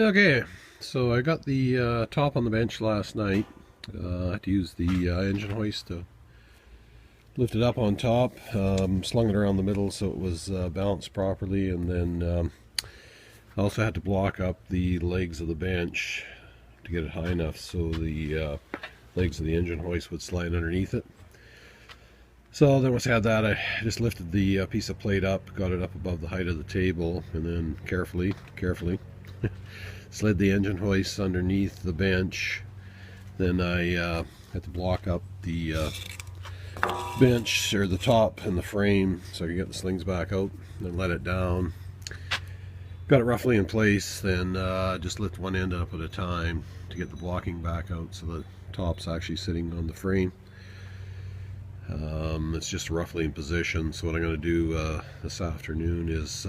Okay, so I got the top on the bench last night. I had to use the engine hoist to lift it up on top. Slung it around the middle so it was balanced properly, and then I also had to block up the legs of the bench to get it high enough so the legs of the engine hoist would slide underneath it. So then once I had that, I just lifted the piece of plate up, got it up above the height of the table, and then carefully slid the engine hoist underneath the bench. Then I had to block up the bench, or the top and the frame, so I could get the slings back out, then let it down. Got it roughly in place, then just lift one end up at a time to get the blocking back out so the top's actually sitting on the frame. It's just roughly in position, so what I'm going to do this afternoon is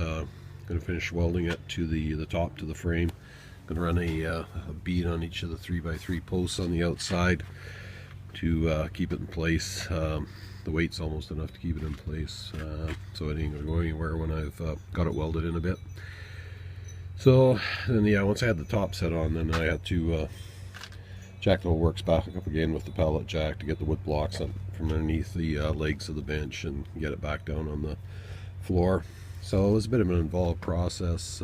going to finish welding it to the top to the frame. I'm going to run a bead on each of the 3x3 posts on the outside to keep it in place. The weight's almost enough to keep it in place, so it ain't going to go anywhere when I've got it welded in a bit. So then, yeah, once I had the top set on, then I had to jack the whole works back up again with the pallet jack to get the wood blocks up from underneath the legs of the bench and get it back down on the floor. So it was a bit of an involved process.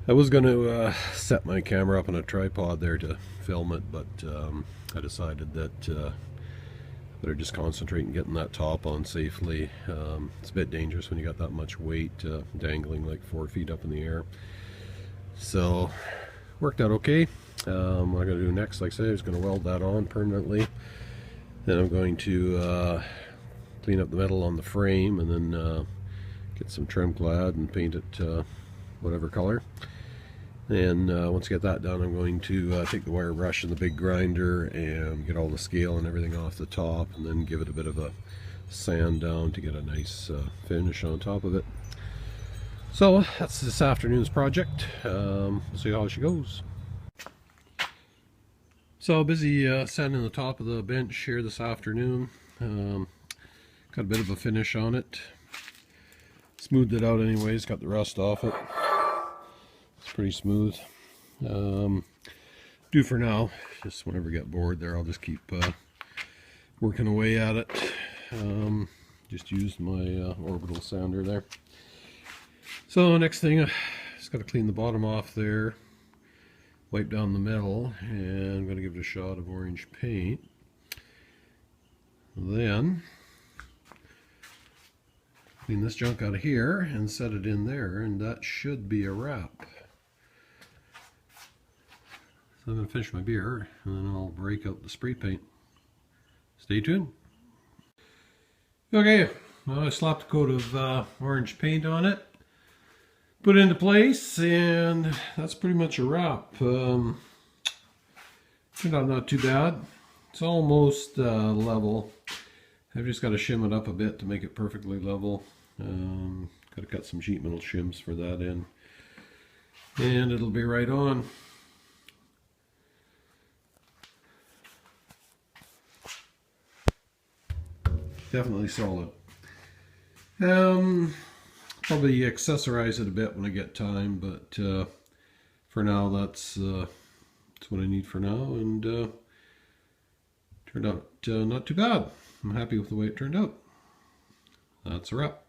I was going to set my camera up on a tripod there to film it, but I decided that I better just concentrate on getting that top on safely. It's a bit dangerous when you got that much weight dangling like 4 feet up in the air. So worked out okay. What I'm going to do next, like I said, is going to weld that on permanently. Then I'm going to clean up the metal on the frame, and then get some trim clad and paint it whatever color. And once I get that done, I'm going to take the wire brush and the big grinder and get all the scale and everything off the top, and then give it a bit of a sand down to get a nice finish on top of it. So that's this afternoon's project. We'll see how she goes. So busy sanding the top of the bench here this afternoon. Got a bit of a finish on it. Smoothed it out anyways, got the rust off it. It's pretty smooth. Do for now. Just whenever I get bored there, I'll just keep working away at it. Just used my orbital sander there. So next thing, just got to clean the bottom off there, wipe down the metal, and I'm going to give it a shot of orange paint. Then clean this junk out of here and set it in there, and that should be a wrap. So I'm going to finish my beer, and then I'll break out the spray paint. Stay tuned. Okay, well, I slapped a coat of orange paint on it, put it into place, and that's pretty much a wrap. Turned out not too bad. It's almost level. I've just got to shim it up a bit to make it perfectly level. Got to cut some sheet metal shims for that in, and it'll be right on. Definitely solid. Probably accessorize it a bit when I get time, but for now that's what I need for now, and turned out not too bad. I'm happy with the way it turned out. That's a wrap.